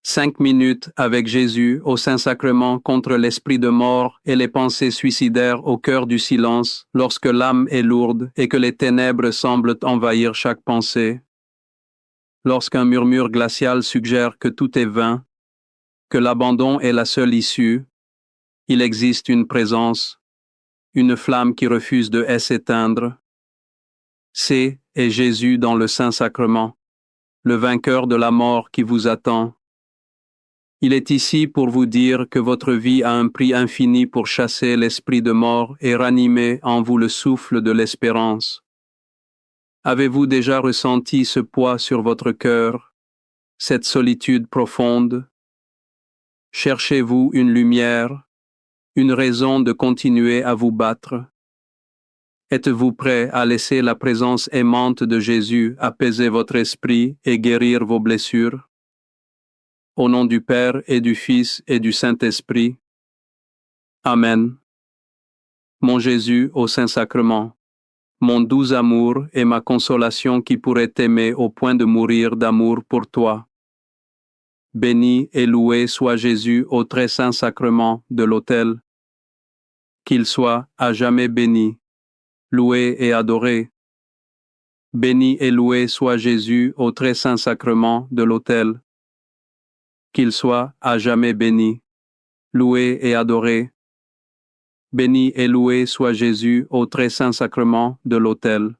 5 minutes avec Jésus au Saint-Sacrement contre l'esprit de mort et les pensées suicidaires au cœur du silence lorsque l'âme est lourde et que les ténèbres semblent envahir chaque pensée. Lorsqu'un murmure glacial suggère que tout est vain, que l'abandon est la seule issue, il existe une présence, une flamme qui refuse de s'éteindre. C'est Jésus dans le Saint-Sacrement, le vainqueur de la mort qui vous attend. Il est ici pour vous dire que votre vie a un prix infini pour chasser l'esprit de mort et ranimer en vous le souffle de l'espérance. Avez-vous déjà ressenti ce poids sur votre cœur, cette solitude profonde? Cherchez-vous une lumière, une raison de continuer à vous battre? Êtes-vous prêt à laisser la présence aimante de Jésus apaiser votre esprit et guérir vos blessures? Au nom du Père et du Fils et du Saint-Esprit. Amen. Mon Jésus au Saint-Sacrement, mon doux amour et ma consolation qui pourrait t'aimer au point de mourir d'amour pour toi. Béni et loué soit Jésus au très saint sacrement de l'autel. Qu'il soit à jamais béni, loué et adoré. Béni et loué soit Jésus au très saint sacrement de l'autel. Qu'il soit à jamais béni, loué et adoré. Béni et loué soit Jésus au très saint sacrement de l'autel.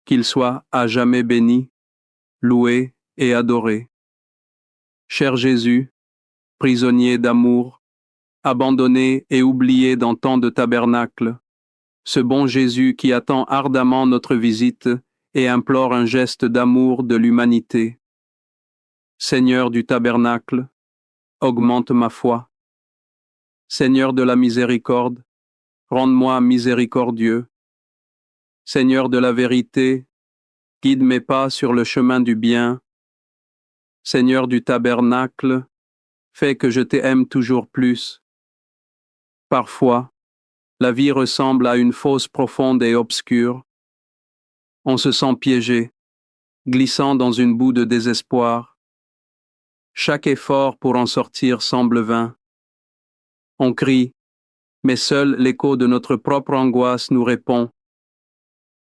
Qu'il soit à jamais béni, loué et adoré. Cher Jésus, prisonnier d'amour, abandonné et oublié dans tant de tabernacles, ce bon Jésus qui attend ardemment notre visite et implore un geste d'amour de l'humanité. Seigneur du tabernacle, augmente ma foi. Seigneur de la miséricorde, rende-moi miséricordieux. Seigneur de la vérité, guide mes pas sur le chemin du bien. Seigneur du tabernacle, fais que je t'aime toujours plus. Parfois, la vie ressemble à une fosse profonde et obscure. On se sent piégé, glissant dans une boue de désespoir. Chaque effort pour en sortir semble vain. On crie, mais seul l'écho de notre propre angoisse nous répond.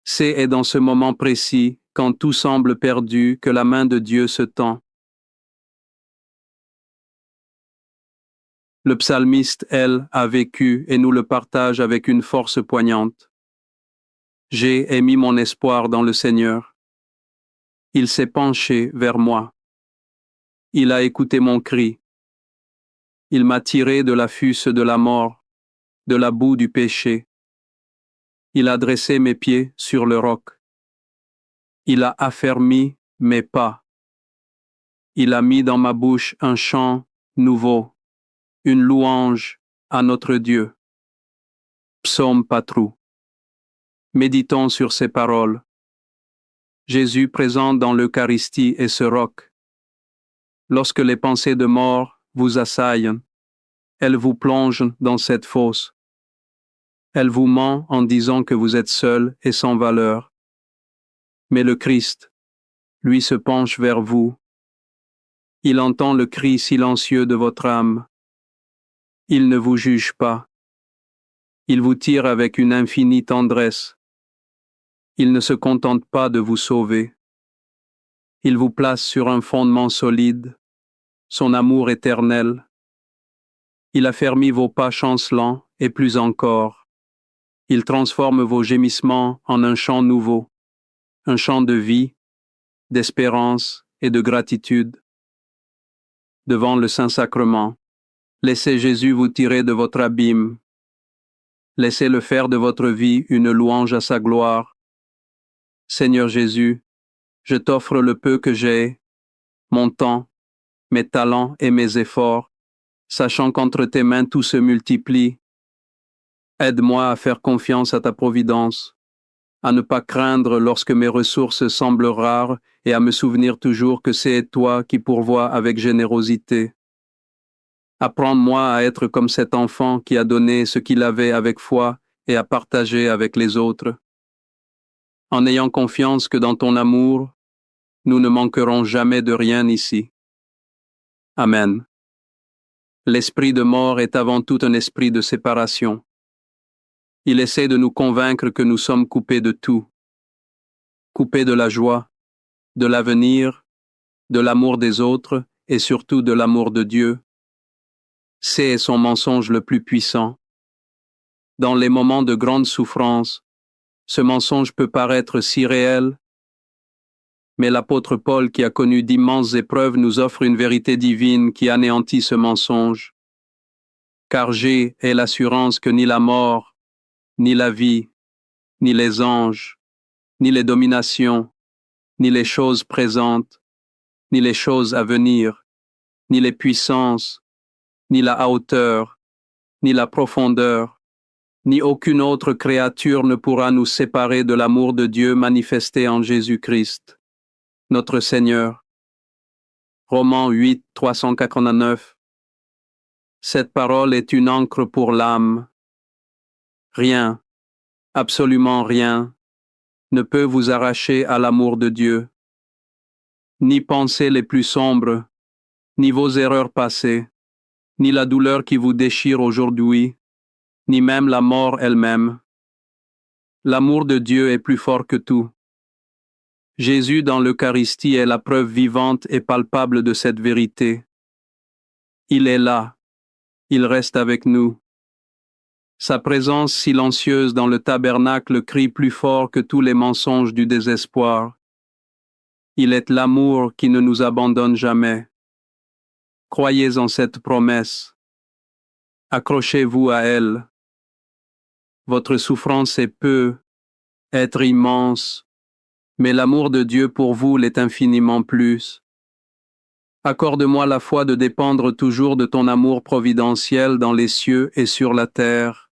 C'est dans ce moment précis, quand tout semble perdu, que la main de Dieu se tend. Le psalmiste, elle, a vécu et nous le partage avec une force poignante. J'ai mis mon espoir dans le Seigneur. Il s'est penché vers moi. Il a écouté mon cri. Il m'a tiré de la fusse de la mort, de la boue du péché. Il a dressé mes pieds sur le roc. Il a affermi mes pas. Il a mis dans ma bouche un chant nouveau, une louange à notre Dieu. Psaume Patrou. Méditons sur ces paroles. Jésus présent dans l'Eucharistie est ce roc. Lorsque les pensées de mort vous assaillent, elles vous plongent dans cette fosse. Elle vous ment en disant que vous êtes seul et sans valeur. Mais le Christ, lui, se penche vers vous. Il entend le cri silencieux de votre âme. Il ne vous juge pas. Il vous tire avec une infinie tendresse. Il ne se contente pas de vous sauver. Il vous place sur un fondement solide, son amour éternel. Il affermit vos pas chancelants et plus encore. Il transforme vos gémissements en un chant nouveau, un chant de vie, d'espérance et de gratitude. Devant le Saint-Sacrement, laissez Jésus vous tirer de votre abîme. Laissez-le faire de votre vie une louange à sa gloire. Seigneur Jésus, je t'offre le peu que j'ai, mon temps, mes talents et mes efforts, sachant qu'entre tes mains tout se multiplie. Aide-moi à faire confiance à ta providence, à ne pas craindre lorsque mes ressources semblent rares et à me souvenir toujours que c'est toi qui pourvois avec générosité. Apprends-moi à être comme cet enfant qui a donné ce qu'il avait avec foi et à partager avec les autres. En ayant confiance que dans ton amour, nous ne manquerons jamais de rien ici. Amen. L'esprit de mort est avant tout un esprit de séparation. Il essaie de nous convaincre que nous sommes coupés de tout. Coupés de la joie, de l'avenir, de l'amour des autres et surtout de l'amour de Dieu. C'est son mensonge le plus puissant. Dans les moments de grande souffrance, ce mensonge peut paraître si réel, mais l'apôtre Paul, qui a connu d'immenses épreuves, nous offre une vérité divine qui anéantit ce mensonge. Car j'ai l'assurance que ni la mort, ni la vie, ni les anges, ni les dominations, ni les choses présentes, ni les choses à venir, ni les puissances, ni la hauteur, ni la profondeur, ni aucune autre créature ne pourra nous séparer de l'amour de Dieu manifesté en Jésus-Christ, notre Seigneur. Romains 8, 389. Cette parole est une encre pour l'âme. Rien, absolument rien, ne peut vous arracher à l'amour de Dieu. Ni pensées les plus sombres, ni vos erreurs passées, ni la douleur qui vous déchire aujourd'hui, ni même la mort elle-même. L'amour de Dieu est plus fort que tout. Jésus dans l'Eucharistie est la preuve vivante et palpable de cette vérité. Il est là, il reste avec nous. Sa présence silencieuse dans le tabernacle crie plus fort que tous les mensonges du désespoir. Il est l'amour qui ne nous abandonne jamais. Croyez en cette promesse. Accrochez-vous à elle. Votre souffrance est peu, être immense, mais l'amour de Dieu pour vous l'est infiniment plus. Accorde-moi la foi de dépendre toujours de ton amour providentiel dans les cieux et sur la terre.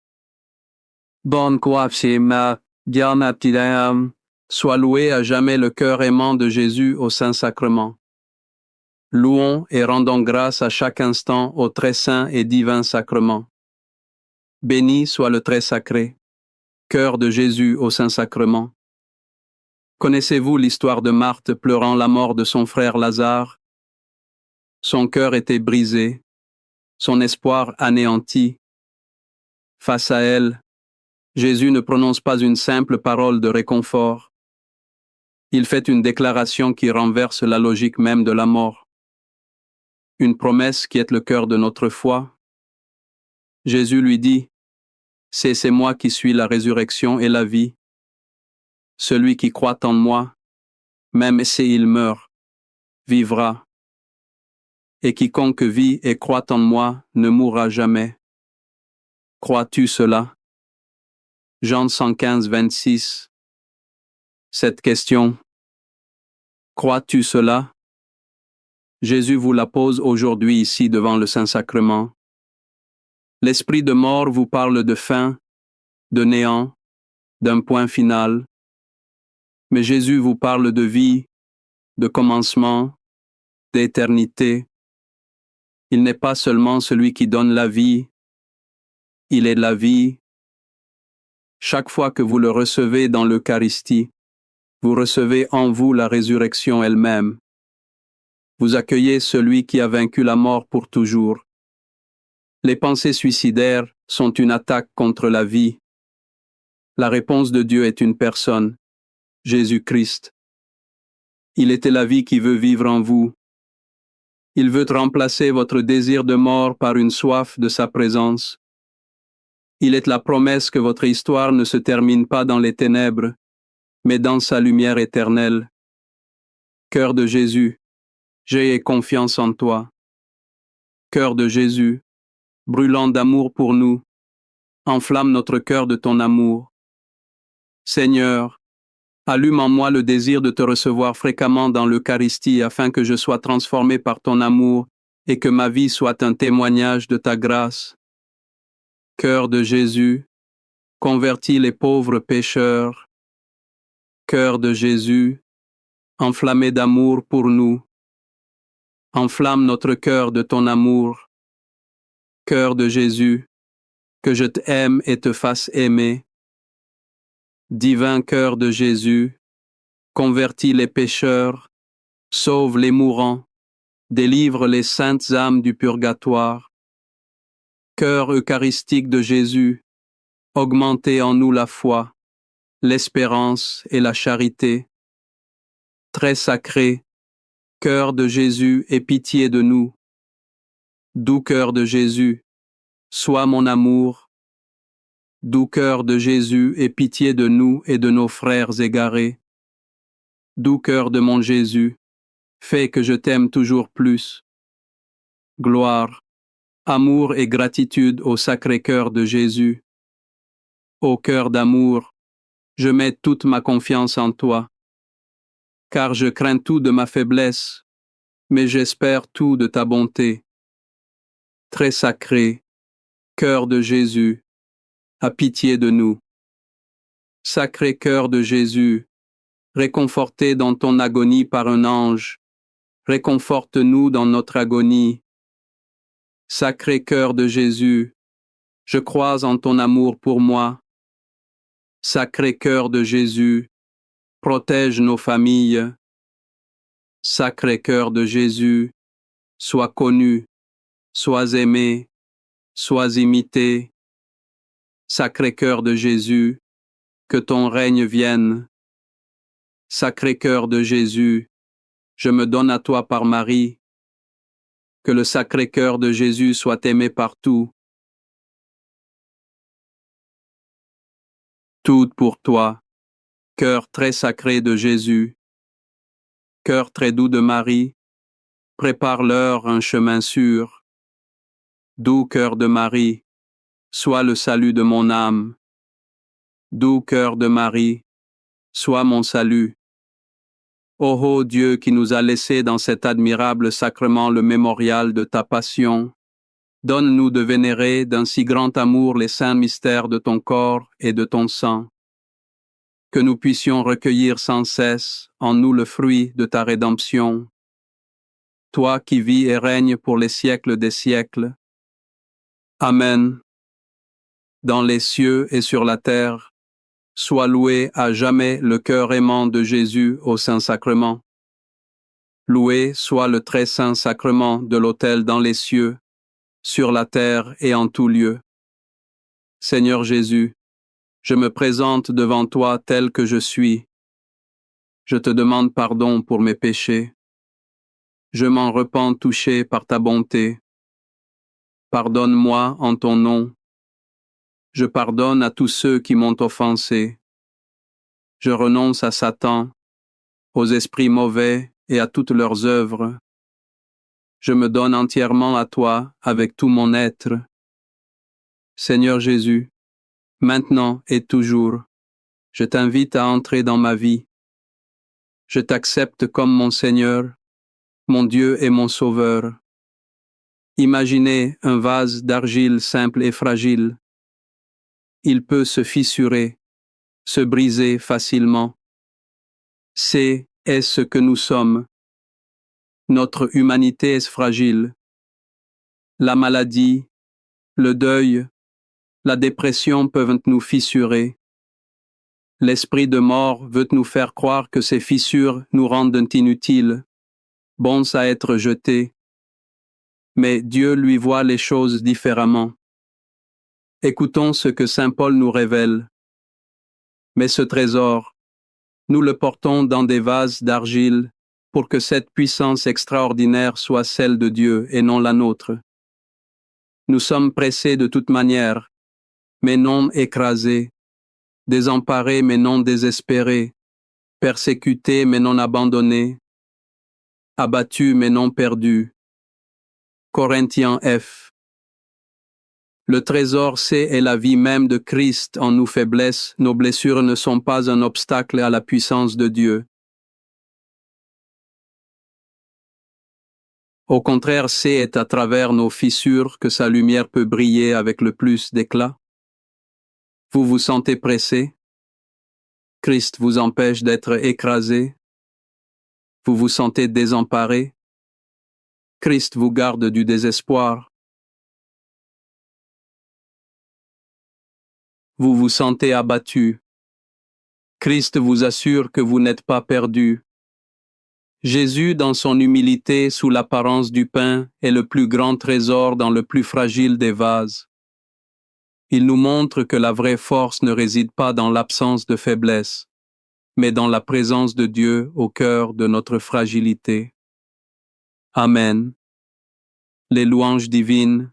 Bonne ma Diana, soit loué à jamais le cœur aimant de Jésus au Saint-Sacrement. Louons et rendons grâce à chaque instant au très saint et divin sacrement. Béni soit le très sacré, cœur de Jésus au Saint-Sacrement. Connaissez-vous l'histoire de Marthe pleurant la mort de son frère Lazare? Son cœur était brisé, son espoir anéanti. Face à elle, Jésus ne prononce pas une simple parole de réconfort. Il fait une déclaration qui renverse la logique même de la mort. Une promesse qui est le cœur de notre foi. Jésus lui dit, « C'est moi qui suis la résurrection et la vie. Celui qui croit en moi, même s'il meurt, vivra. Et quiconque vit et croit en moi ne mourra jamais. Crois-tu cela? » Jean 115, 26. Cette question, crois-tu cela? Jésus vous la pose aujourd'hui ici devant le Saint-Sacrement. L'esprit de mort vous parle de fin, de néant, d'un point final. Mais Jésus vous parle de vie, de commencement, d'éternité. Il n'est pas seulement celui qui donne la vie, il est la vie. Chaque fois que vous le recevez dans l'Eucharistie, vous recevez en vous la résurrection elle-même. Vous accueillez celui qui a vaincu la mort pour toujours. Les pensées suicidaires sont une attaque contre la vie. La réponse de Dieu est une personne, Jésus-Christ. Il était la vie qui veut vivre en vous. Il veut remplacer votre désir de mort par une soif de sa présence. Il est la promesse que votre histoire ne se termine pas dans les ténèbres, mais dans sa lumière éternelle. Cœur de Jésus, j'ai confiance en toi. Cœur de Jésus, brûlant d'amour pour nous, enflamme notre cœur de ton amour. Seigneur, allume en moi le désir de te recevoir fréquemment dans l'Eucharistie afin que je sois transformé par ton amour et que ma vie soit un témoignage de ta grâce. Cœur de Jésus, convertis les pauvres pécheurs. Cœur de Jésus, enflammé d'amour pour nous. Enflamme notre cœur de ton amour. Cœur de Jésus, que je t'aime et te fasse aimer. Divin cœur de Jésus, convertis les pécheurs, sauve les mourants, délivre les saintes âmes du purgatoire. Cœur eucharistique de Jésus, augmentez en nous la foi, l'espérance et la charité. Très sacré, cœur de Jésus, aie pitié de nous. Doux cœur de Jésus, sois mon amour. Doux cœur de Jésus, aie pitié de nous et de nos frères égarés. Doux cœur de mon Jésus, fais que je t'aime toujours plus. Gloire, amour et gratitude au Sacré-Cœur de Jésus. Ô cœur d'amour, je mets toute ma confiance en toi, car je crains tout de ma faiblesse, mais j'espère tout de ta bonté. Très sacré, cœur de Jésus, aie pitié de nous. Sacré cœur de Jésus, réconforté dans ton agonie par un ange, réconforte-nous dans notre agonie. Sacré cœur de Jésus, je crois en ton amour pour moi. Sacré cœur de Jésus, protège nos familles. Sacré cœur de Jésus, sois connu, sois aimé, sois imité. Sacré cœur de Jésus, que ton règne vienne. Sacré cœur de Jésus, je me donne à toi par Marie. Que le sacré cœur de Jésus soit aimé partout. Tout pour toi, cœur très sacré de Jésus. Cœur très doux de Marie, prépare-leur un chemin sûr. Doux cœur de Marie, sois le salut de mon âme. Doux cœur de Marie, sois mon salut. Ô Dieu qui nous a laissé dans cet admirable sacrement le mémorial de ta passion, donne-nous de vénérer d'un si grand amour les saints mystères de ton corps et de ton sang, que nous puissions recueillir sans cesse en nous le fruit de ta rédemption. Toi qui vis et règnes pour les siècles des siècles. Amen. Dans les cieux et sur la terre, soit loué à jamais le cœur aimant de Jésus au Saint-Sacrement. Loué soit le très saint sacrement de l'autel dans les cieux, sur la terre et en tout lieu. Seigneur Jésus, je me présente devant toi tel que je suis. Je te demande pardon pour mes péchés. Je m'en repens touché par ta bonté. Pardonne-moi en ton nom. Je pardonne à tous ceux qui m'ont offensé. Je renonce à Satan, aux esprits mauvais et à toutes leurs œuvres. Je me donne entièrement à toi avec tout mon être. Seigneur Jésus, maintenant et toujours, je t'invite à entrer dans ma vie. Je t'accepte comme mon Seigneur, mon Dieu et mon Sauveur. Imaginez un vase d'argile simple et fragile. Il peut se fissurer, se briser facilement. C'est ce que nous sommes. Notre humanité est fragile. La maladie, le deuil, la dépression peuvent nous fissurer. L'esprit de mort veut nous faire croire que ces fissures nous rendent inutiles, bons à être jetés. Mais Dieu lui voit les choses différemment. Écoutons ce que saint Paul nous révèle. Mais ce trésor, nous le portons dans des vases d'argile pour que cette puissance extraordinaire soit celle de Dieu et non la nôtre. Nous sommes pressés de toute manière, mais non écrasés, désemparés mais non désespérés, persécutés mais non abandonnés, abattus mais non perdus. Corinthiens F. Le trésor est la vie même de Christ en nos faiblesses. Nos blessures ne sont pas un obstacle à la puissance de Dieu. Au contraire, c'est à travers nos fissures que sa lumière peut briller avec le plus d'éclat. Vous vous sentez pressé? Christ vous empêche d'être écrasé? Vous vous sentez désemparé? Christ vous garde du désespoir. Vous vous sentez abattu. Christ vous assure que vous n'êtes pas perdu. Jésus, dans son humilité sous l'apparence du pain, est le plus grand trésor dans le plus fragile des vases. Il nous montre que la vraie force ne réside pas dans l'absence de faiblesse, mais dans la présence de Dieu au cœur de notre fragilité. Amen. Les louanges divines.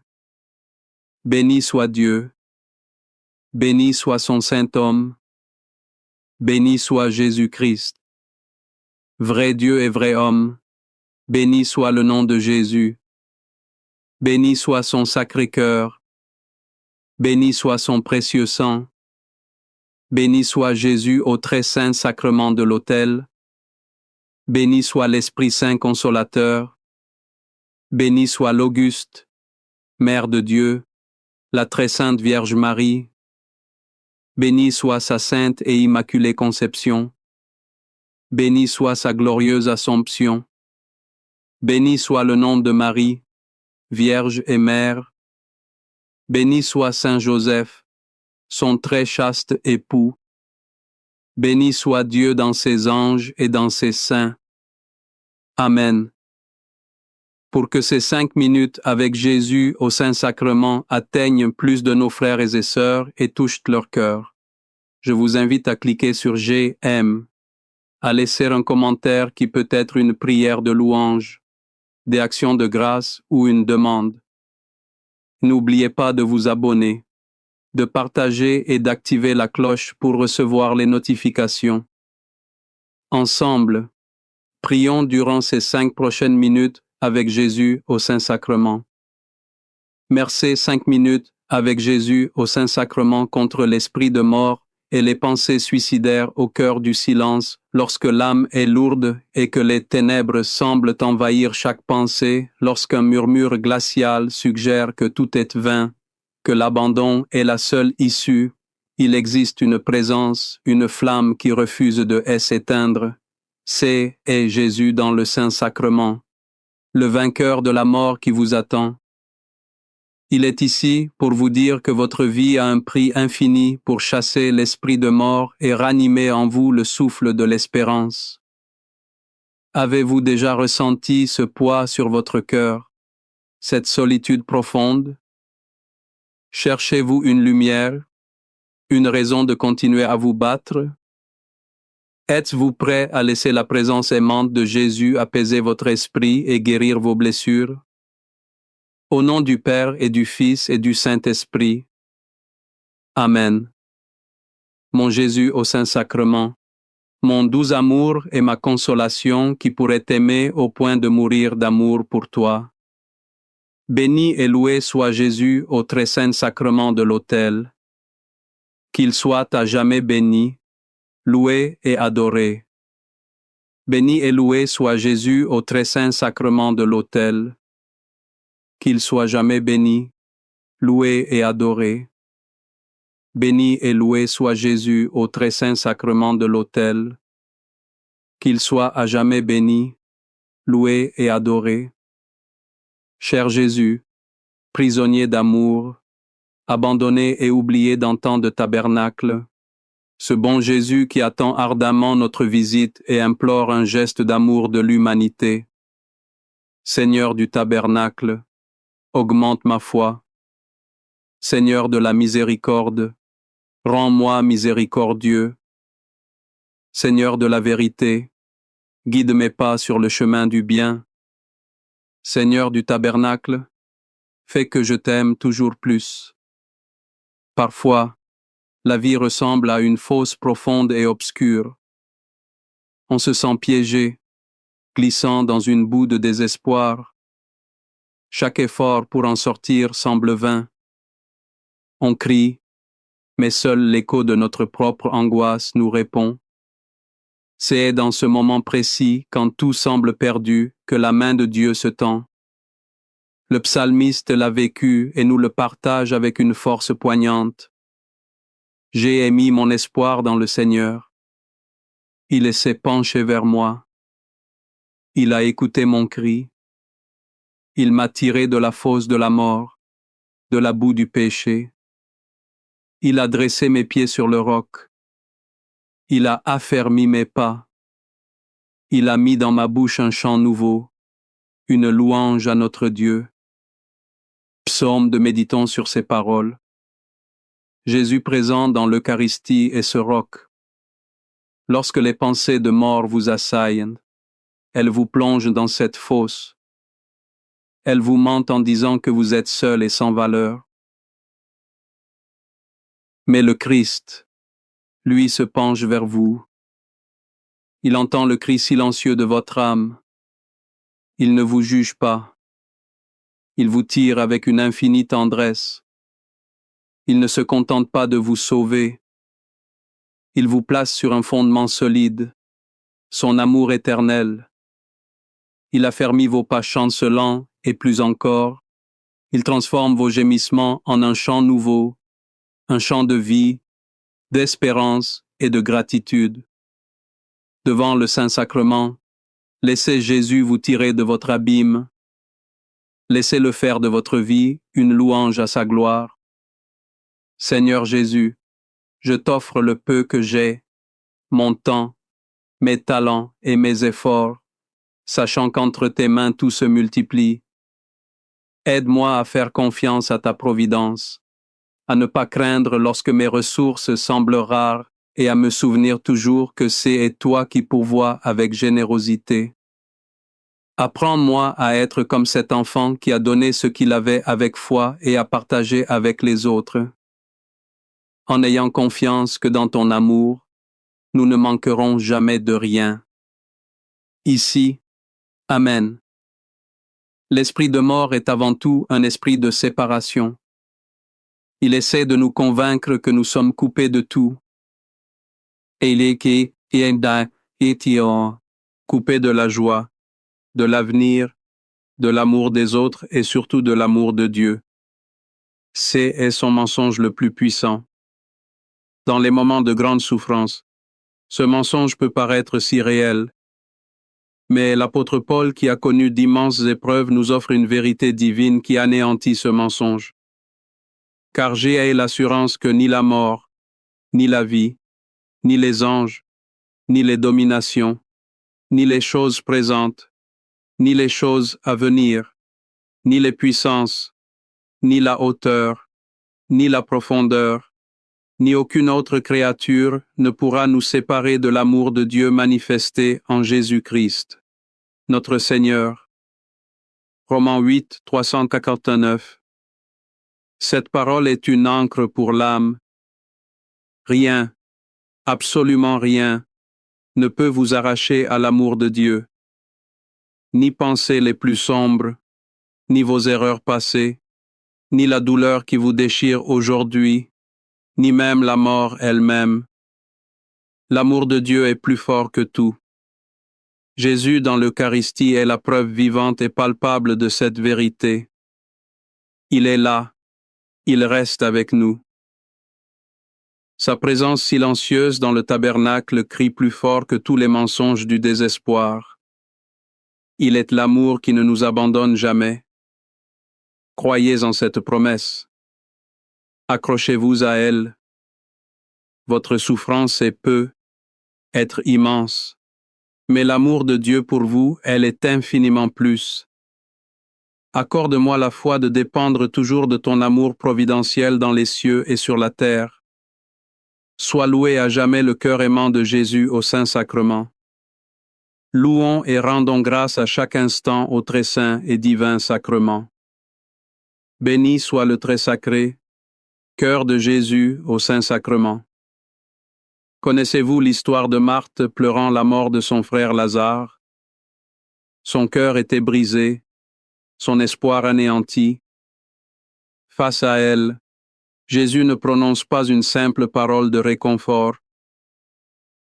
Béni soit Dieu. Béni soit son saint homme. Béni soit Jésus-Christ. Vrai Dieu et vrai homme. Béni soit le nom de Jésus. Béni soit son sacré cœur. Béni soit son précieux sang. Béni soit Jésus au très saint sacrement de l'autel. Béni soit l'Esprit Saint consolateur. Béni soit l'Auguste, Mère de Dieu, la très sainte Vierge Marie. Béni soit sa sainte et immaculée conception. Béni soit sa glorieuse Assomption. Béni soit le nom de Marie, Vierge et Mère. Béni soit Saint Joseph, son très chaste époux. Béni soit Dieu dans ses anges et dans ses saints. Amen. Pour que ces 5 minutes avec Jésus au Saint-Sacrement atteignent plus de nos frères et sœurs et touchent leur cœur, je vous invite à cliquer sur j'aime, à laisser un commentaire qui peut être une prière de louange, des actions de grâce ou une demande. N'oubliez pas de vous abonner, de partager et d'activer la cloche pour recevoir les notifications. Ensemble, prions durant ces 5 prochaines minutes avec Jésus au Saint-Sacrement. Merci 5 minutes avec Jésus au Saint-Sacrement contre l'esprit de mort et les pensées suicidaires au cœur du silence lorsque l'âme est lourde et que les ténèbres semblent envahir chaque pensée, lorsqu'un murmure glacial suggère que tout est vain, que l'abandon est la seule issue. Il existe une présence, une flamme qui refuse de s'éteindre. C'est Jésus dans le Saint-Sacrement, le vainqueur de la mort qui vous attend. Il est ici pour vous dire que votre vie a un prix infini pour chasser l'esprit de mort et ranimer en vous le souffle de l'espérance. Avez-vous déjà ressenti ce poids sur votre cœur, cette solitude profonde? Cherchez-vous une lumière, une raison de continuer à vous battre? Êtes-vous prêt à laisser la présence aimante de Jésus apaiser votre esprit et guérir vos blessures? Au nom du Père et du Fils et du Saint-Esprit. Amen. Mon Jésus au Saint-Sacrement, mon doux amour et ma consolation qui pourrait t'aimer au point de mourir d'amour pour toi. Béni et loué soit Jésus au très saint sacrement de l'autel. Qu'il soit à jamais béni, loué et adoré. Béni et loué soit Jésus au très saint sacrement de l'autel. Qu'il soit jamais béni, loué et adoré. Béni et loué soit Jésus au très saint sacrement de l'autel. Qu'il soit à jamais béni, loué et adoré. Cher Jésus, prisonnier d'amour, abandonné et oublié dans tant de tabernacles, ce bon Jésus qui attend ardemment notre visite et implore un geste d'amour de l'humanité. Seigneur du tabernacle, augmente ma foi. Seigneur de la miséricorde, rends-moi miséricordieux. Seigneur de la vérité, guide mes pas sur le chemin du bien. Seigneur du tabernacle, fais que je t'aime toujours plus. Parfois, la vie ressemble à une fosse profonde et obscure. On se sent piégé, glissant dans une boue de désespoir. Chaque effort pour en sortir semble vain. On crie, mais seul l'écho de notre propre angoisse nous répond. C'est dans ce moment précis, quand tout semble perdu, que la main de Dieu se tend. Le psalmiste l'a vécu et nous le partage avec une force poignante. J'ai mis mon espoir dans le Seigneur. Il s'est penché vers moi. Il a écouté mon cri. Il m'a tiré de la fosse de la mort, de la boue du péché. Il a dressé mes pieds sur le roc. Il a affermi mes pas. Il a mis dans ma bouche un chant nouveau, une louange à notre Dieu. Psaume de méditons sur ces paroles. Jésus présent dans l'Eucharistie est ce roc. Lorsque les pensées de mort vous assaillent, elles vous plongent dans cette fosse. Elles vous mentent en disant que vous êtes seul et sans valeur. Mais le Christ, lui, se penche vers vous. Il entend le cri silencieux de votre âme. Il ne vous juge pas. Il vous tire avec une infinie tendresse. Il ne se contente pas de vous sauver. Il vous place sur un fondement solide, son amour éternel. Il affermit vos pas chancelants et plus encore, il transforme vos gémissements en un chant nouveau, un chant de vie, d'espérance et de gratitude. Devant le Saint-Sacrement, laissez Jésus vous tirer de votre abîme. Laissez-le faire de votre vie une louange à sa gloire. Seigneur Jésus, je t'offre le peu que j'ai, mon temps, mes talents et mes efforts, sachant qu'entre tes mains tout se multiplie. Aide-moi à faire confiance à ta providence, à ne pas craindre lorsque mes ressources semblent rares et à me souvenir toujours que c'est toi qui pourvois avec générosité. Apprends-moi à être comme cet enfant qui a donné ce qu'il avait avec foi et à partager avec les autres. En ayant confiance que dans ton amour, nous ne manquerons jamais de rien. Ici, Amen. L'esprit de mort est avant tout un esprit de séparation. Il essaie de nous convaincre que nous sommes coupés de tout. Coupés de la joie, de l'avenir, de l'amour des autres et surtout de l'amour de Dieu. C'est son mensonge le plus puissant. Dans les moments de grande souffrance, ce mensonge peut paraître si réel. Mais l'apôtre Paul, qui a connu d'immenses épreuves, nous offre une vérité divine qui anéantit ce mensonge. Car j'ai l'assurance que ni la mort, ni la vie, ni les anges, ni les dominations, ni les choses présentes, ni les choses à venir, ni les puissances, ni la hauteur, ni la profondeur, ni aucune autre créature ne pourra nous séparer de l'amour de Dieu manifesté en Jésus-Christ, notre Seigneur. Romains 8, 349. Cette parole est une encre pour l'âme. Rien, absolument rien, ne peut vous arracher à l'amour de Dieu. Ni pensées les plus sombres, ni vos erreurs passées, ni la douleur qui vous déchire aujourd'hui, ni même la mort elle-même. L'amour de Dieu est plus fort que tout. Jésus dans l'Eucharistie est la preuve vivante et palpable de cette vérité. Il est là, il reste avec nous. Sa présence silencieuse dans le tabernacle crie plus fort que tous les mensonges du désespoir. Il est l'amour qui ne nous abandonne jamais. Croyez en cette promesse. Accrochez-vous à elle. Votre souffrance est peu, être immense. Mais l'amour de Dieu pour vous, elle est infiniment plus. Accorde-moi la foi de dépendre toujours de ton amour providentiel dans les cieux et sur la terre. Sois loué à jamais le cœur aimant de Jésus au Saint-Sacrement. Louons et rendons grâce à chaque instant au très saint et divin sacrement. Béni soit le très sacré, cœur de Jésus au Saint-Sacrement. Connaissez-vous l'histoire de Marthe pleurant la mort de son frère Lazare? Son cœur était brisé, son espoir anéanti. Face à elle, Jésus ne prononce pas une simple parole de réconfort.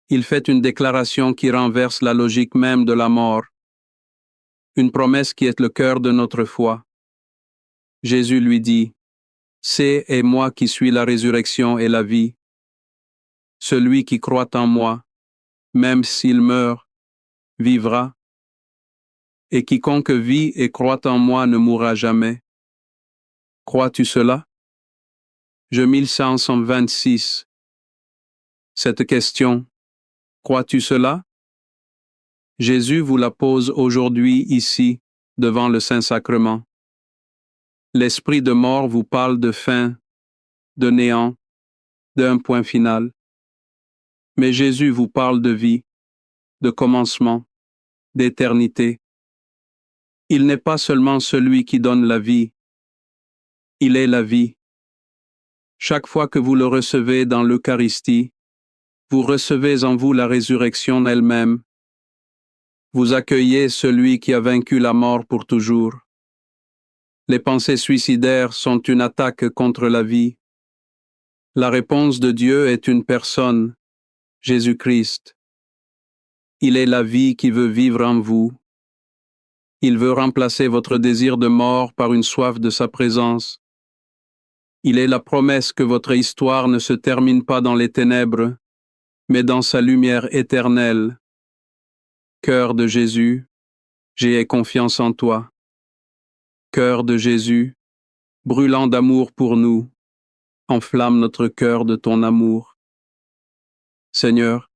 Il fait une déclaration qui renverse la logique même de la mort. Une promesse qui est le cœur de notre foi. Jésus lui dit, « C'est moi qui suis la résurrection et la vie. Celui qui croit en moi, même s'il meurt, vivra. Et quiconque vit et croit en moi ne mourra jamais. Crois-tu cela? » Je 1126. Cette question, crois-tu cela? Jésus vous la pose aujourd'hui ici, devant le Saint-Sacrement. L'esprit de mort vous parle de fin, de néant, d'un point final. Mais Jésus vous parle de vie, de commencement, d'éternité. Il n'est pas seulement celui qui donne la vie, il est la vie. Chaque fois que vous le recevez dans l'Eucharistie, vous recevez en vous la résurrection elle-même. Vous accueillez celui qui a vaincu la mort pour toujours. Les pensées suicidaires sont une attaque contre la vie. La réponse de Dieu est une personne, Jésus-Christ. Il est la vie qui veut vivre en vous. Il veut remplacer votre désir de mort par une soif de sa présence. Il est la promesse que votre histoire ne se termine pas dans les ténèbres, mais dans sa lumière éternelle. Cœur de Jésus, j'ai confiance en toi. Cœur de Jésus, brûlant d'amour pour nous, enflamme notre cœur de ton amour. Seigneur,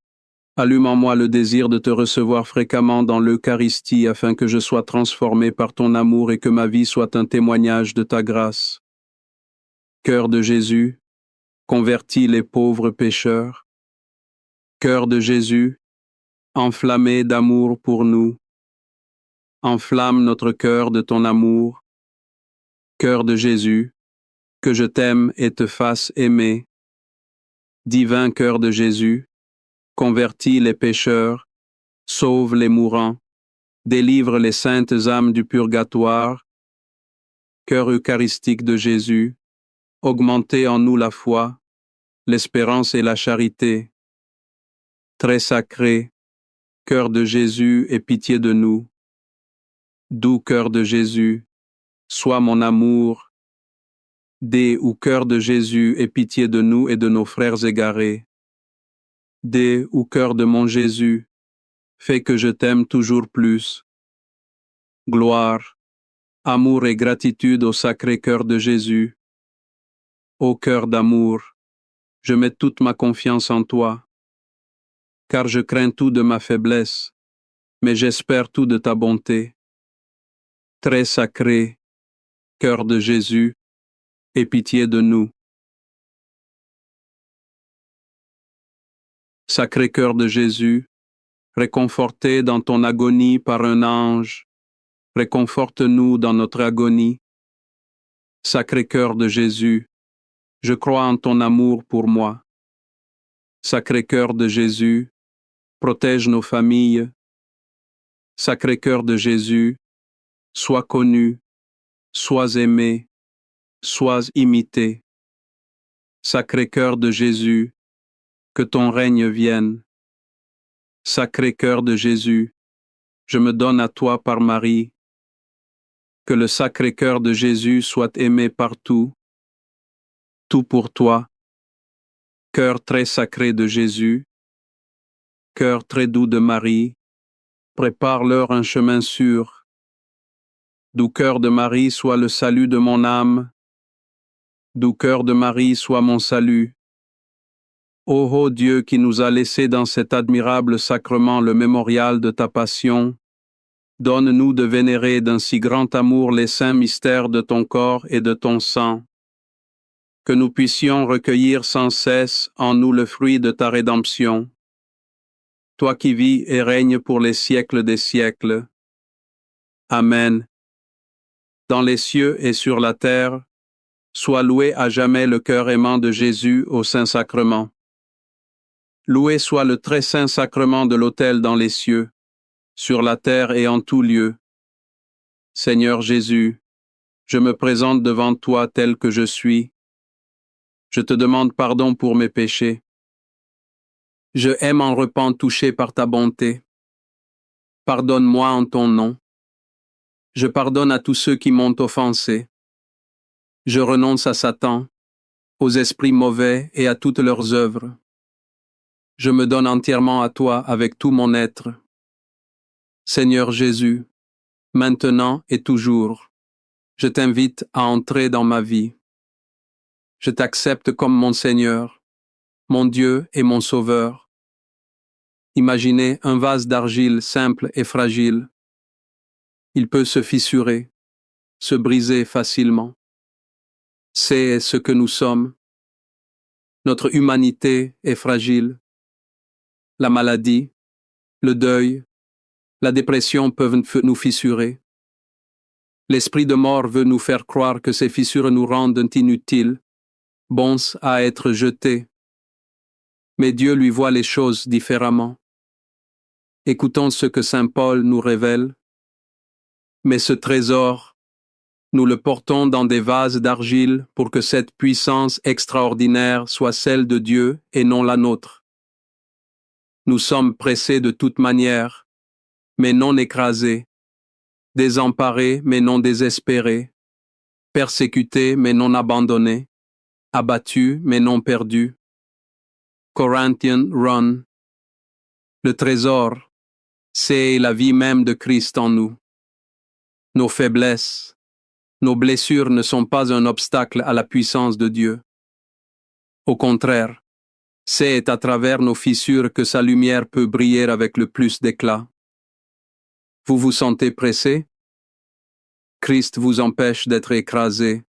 allume en moi le désir de te recevoir fréquemment dans l'Eucharistie afin que je sois transformé par ton amour et que ma vie soit un témoignage de ta grâce. Cœur de Jésus, convertis les pauvres pécheurs. Cœur de Jésus, enflammé d'amour pour nous. Enflamme notre cœur de ton amour. Cœur de Jésus, que je t'aime et te fasse aimer. Divin cœur de Jésus, convertis les pécheurs, sauve les mourants, délivre les saintes âmes du purgatoire. Cœur eucharistique de Jésus, augmentez en nous la foi, l'espérance et la charité. Très sacré, cœur de Jésus, aie pitié de nous. Doux cœur de Jésus, sois mon amour. Dé ou cœur de Jésus, aie pitié de nous et de nos frères égarés. Dé ou cœur de mon Jésus, fais que je t'aime toujours plus. Gloire, amour et gratitude au sacré cœur de Jésus. Ô cœur d'amour, je mets toute ma confiance en toi, car je crains tout de ma faiblesse, mais j'espère tout de ta bonté. Très sacré, cœur de Jésus, aie pitié de nous. Sacré cœur de Jésus, réconforté dans ton agonie par un ange, réconforte-nous dans notre agonie. Sacré cœur de Jésus, je crois en ton amour pour moi. Sacré cœur de Jésus, protège nos familles. Sacré cœur de Jésus, sois connu, sois aimé, sois imité. Sacré cœur de Jésus, que ton règne vienne. Sacré cœur de Jésus, je me donne à toi par Marie. Que le sacré cœur de Jésus soit aimé partout, tout pour toi. Cœur très sacré de Jésus, cœur très doux de Marie, prépare-leur un chemin sûr. Doux cœur de Marie soit le salut de mon âme. Doux cœur de Marie soit mon salut. Ô Dieu qui nous a laissé dans cet admirable sacrement le mémorial de ta passion, donne-nous de vénérer d'un si grand amour les saints mystères de ton corps et de ton sang, que nous puissions recueillir sans cesse en nous le fruit de ta rédemption. Toi qui vis et règnes pour les siècles des siècles. Amen. Dans les cieux et sur la terre, soit loué à jamais le cœur aimant de Jésus au Saint-Sacrement. Loué soit le très saint sacrement de l'autel dans les cieux, sur la terre et en tout lieu. Seigneur Jésus, je me présente devant toi tel que je suis. Je te demande pardon pour mes péchés. Je aime en repens touché par ta bonté. Pardonne-moi en ton nom. Je pardonne à tous ceux qui m'ont offensé. Je renonce à Satan, aux esprits mauvais et à toutes leurs œuvres. Je me donne entièrement à toi avec tout mon être. Seigneur Jésus, maintenant et toujours, je t'invite à entrer dans ma vie. Je t'accepte comme mon Seigneur, mon Dieu et mon Sauveur. Imaginez un vase d'argile simple et fragile. Il peut se fissurer, se briser facilement. C'est ce que nous sommes. Notre humanité est fragile. La maladie, le deuil, la dépression peuvent nous fissurer. L'esprit de mort veut nous faire croire que ces fissures nous rendent inutiles, bons à être jetés. Mais Dieu lui voit les choses différemment. Écoutons ce que Saint Paul nous révèle. Mais ce trésor, nous le portons dans des vases d'argile pour que cette puissance extraordinaire soit celle de Dieu et non la nôtre. Nous sommes pressés de toute manière, mais non écrasés, désemparés mais non désespérés, persécutés mais non abandonnés, abattus mais non perdus. Corinthian Run. Le trésor, c'est la vie même de Christ en nous. Nos faiblesses, nos blessures ne sont pas un obstacle à la puissance de Dieu. Au contraire, c'est à travers nos fissures que sa lumière peut briller avec le plus d'éclat. Vous vous sentez pressé? Christ vous empêche d'être écrasé.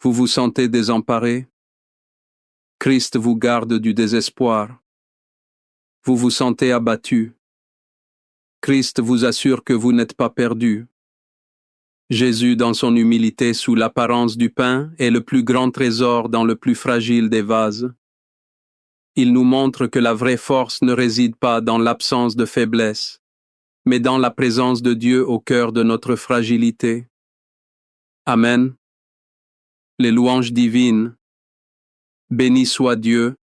Vous vous sentez désemparé? Christ vous garde du désespoir. Vous vous sentez abattu? Christ vous assure que vous n'êtes pas perdu. Jésus, dans son humilité sous l'apparence du pain, est le plus grand trésor dans le plus fragile des vases. Il nous montre que la vraie force ne réside pas dans l'absence de faiblesse, mais dans la présence de Dieu au cœur de notre fragilité. Amen. Les louanges divines. Béni soit Dieu.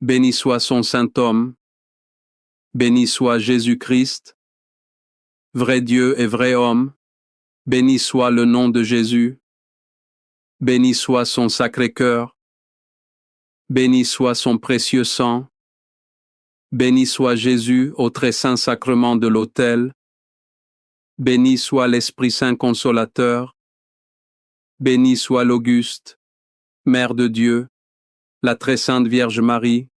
Béni soit son Saint-Homme. Béni soit Jésus-Christ. Vrai Dieu et vrai homme. Béni soit le nom de Jésus. Béni soit son Sacré-Cœur. Béni soit son précieux sang. Béni soit Jésus au très saint sacrement de l'autel. Béni soit l'Esprit Saint Consolateur. Béni soit l'Auguste, Mère de Dieu, la très sainte Vierge Marie.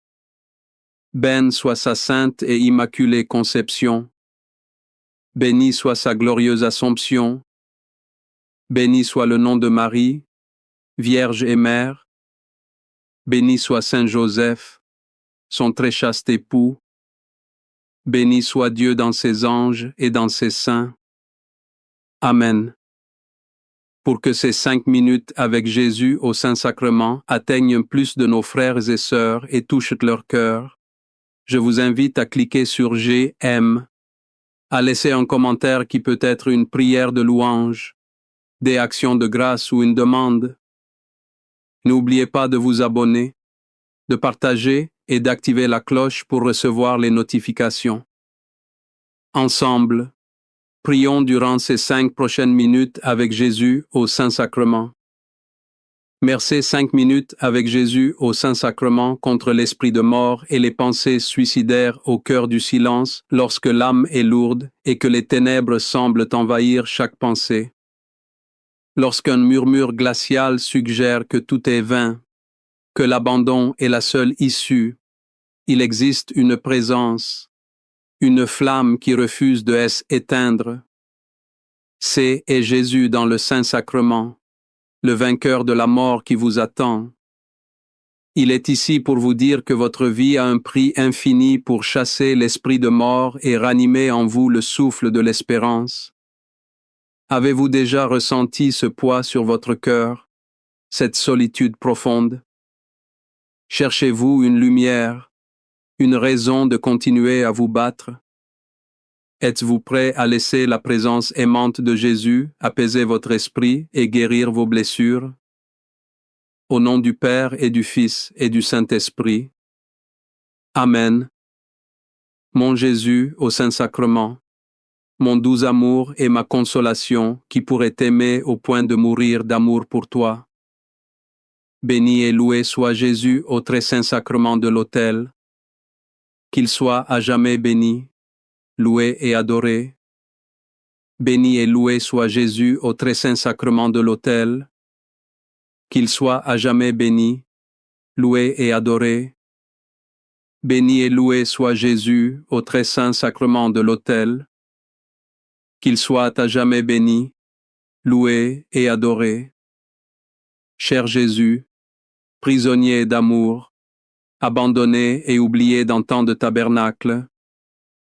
Bénie soit sa sainte et immaculée conception. Béni soit sa glorieuse Assomption. Béni soit le nom de Marie, Vierge et Mère. Béni soit Saint Joseph, son très chaste époux. Béni soit Dieu dans ses anges et dans ses saints. Amen. Pour que ces 5 minutes avec Jésus au Saint-Sacrement atteignent plus de nos frères et sœurs et touchent leur cœur, je vous invite à cliquer sur J'aime, à laisser un commentaire qui peut être une prière de louange, des actions de grâce ou une demande. N'oubliez pas de vous abonner, de partager et d'activer la cloche pour recevoir les notifications. Ensemble, prions durant ces 5 prochaines minutes avec Jésus au Saint-Sacrement. Merci 5 minutes avec Jésus au Saint-Sacrement contre l'esprit de mort et les pensées suicidaires au cœur du silence lorsque l'âme est lourde et que les ténèbres semblent envahir chaque pensée. Lorsqu'un murmure glacial suggère que tout est vain, que l'abandon est la seule issue, il existe une présence, une flamme qui refuse de s'éteindre. C'est Jésus dans le Saint-Sacrement, le vainqueur de la mort qui vous attend. Il est ici pour vous dire que votre vie a un prix infini pour chasser l'esprit de mort et ranimer en vous le souffle de l'espérance. Avez-vous déjà ressenti ce poids sur votre cœur, cette solitude profonde? Cherchez-vous une lumière, une raison de continuer à vous battre? Êtes-vous prêt à laisser la présence aimante de Jésus apaiser votre esprit et guérir vos blessures? Au nom du Père et du Fils et du Saint-Esprit. Amen. Mon Jésus au Saint-Sacrement, mon doux amour et ma consolation qui pourrait t'aimer au point de mourir d'amour pour toi. Béni et loué soit Jésus au très saint sacrement de l'autel. Qu'il soit à jamais béni, loué et adoré. Béni et loué soit Jésus au très saint sacrement de l'autel. Qu'il soit à jamais béni, loué et adoré. Béni et loué soit Jésus au très saint sacrement de l'autel. Qu'il soit à jamais béni, loué et adoré. Cher Jésus, prisonnier d'amour, abandonné et oublié dans tant de tabernacles,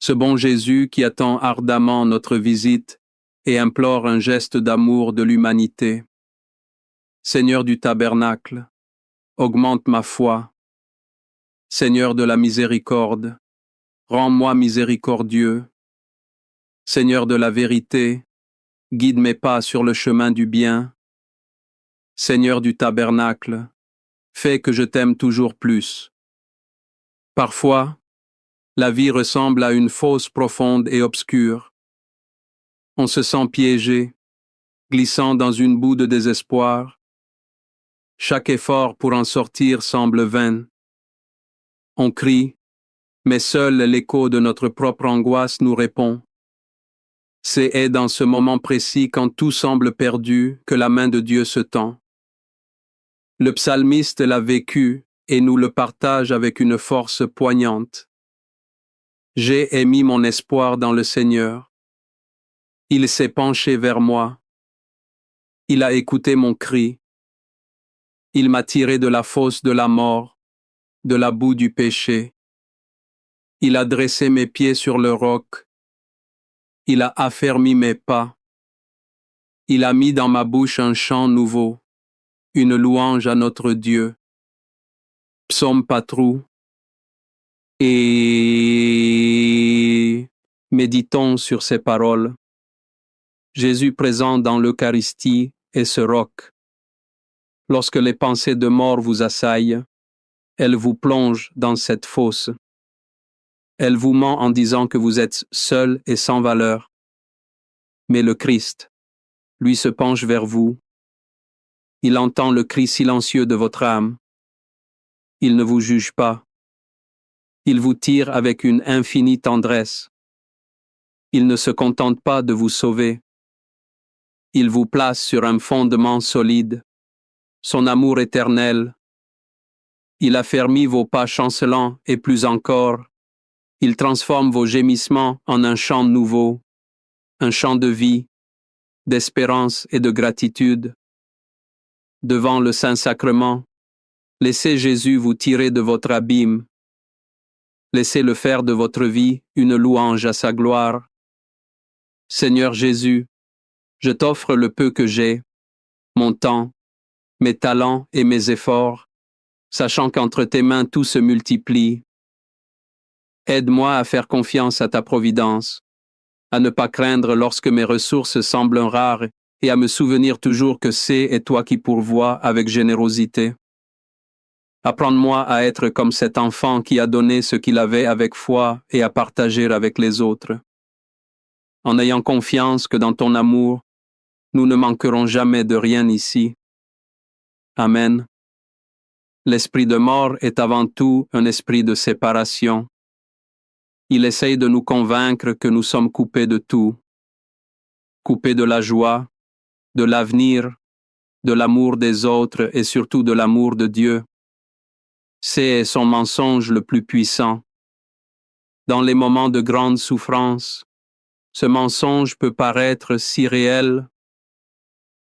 ce bon Jésus qui attend ardemment notre visite et implore un geste d'amour de l'humanité. Seigneur du tabernacle, augmente ma foi. Seigneur de la miséricorde, rends-moi miséricordieux. Seigneur de la vérité, guide mes pas sur le chemin du bien. Seigneur du tabernacle, fais que je t'aime toujours plus. Parfois, la vie ressemble à une fosse profonde et obscure. On se sent piégé, glissant dans une boue de désespoir. Chaque effort pour en sortir semble vain. On crie, mais seul l'écho de notre propre angoisse nous répond. C'est dans ce moment précis, quand tout semble perdu, que la main de Dieu se tend. Le psalmiste l'a vécu et nous le partage avec une force poignante. J'ai mis mon espoir dans le Seigneur. Il s'est penché vers moi. Il a écouté mon cri. Il m'a tiré de la fosse de la mort, de la boue du péché. Il a dressé mes pieds sur le roc. Il a affermi mes pas. Il a mis dans ma bouche un chant nouveau, une louange à notre Dieu. Psaume patrou. Et méditons sur ces paroles. Jésus présent dans l'Eucharistie est ce roc. Lorsque les pensées de mort vous assaillent, elles vous plongent dans cette fosse. Elle vous ment en disant que vous êtes seul et sans valeur. Mais le Christ, lui, se penche vers vous. Il entend le cri silencieux de votre âme. Il ne vous juge pas. Il vous tire avec une infinie tendresse. Il ne se contente pas de vous sauver. Il vous place sur un fondement solide, son amour éternel. Il affermit vos pas chancelants et plus encore, il transforme vos gémissements en un chant nouveau, un chant de vie, d'espérance et de gratitude. Devant le Saint-Sacrement, laissez Jésus vous tirer de votre abîme. Laissez-le faire de votre vie une louange à sa gloire. Seigneur Jésus, je t'offre le peu que j'ai, mon temps, mes talents et mes efforts, sachant qu'entre tes mains tout se multiplie. Aide-moi à faire confiance à ta providence, à ne pas craindre lorsque mes ressources semblent rares et à me souvenir toujours que c'est toi qui pourvois avec générosité. Apprends-moi à être comme cet enfant qui a donné ce qu'il avait avec foi et à partager avec les autres. En ayant confiance que dans ton amour, nous ne manquerons jamais de rien ici. Amen. L'esprit de mort est avant tout un esprit de séparation. Il essaye de nous convaincre que nous sommes coupés de tout. Coupés de la joie, de l'avenir, de l'amour des autres et surtout de l'amour de Dieu. C'est son mensonge le plus puissant. Dans les moments de grande souffrance, ce mensonge peut paraître si réel,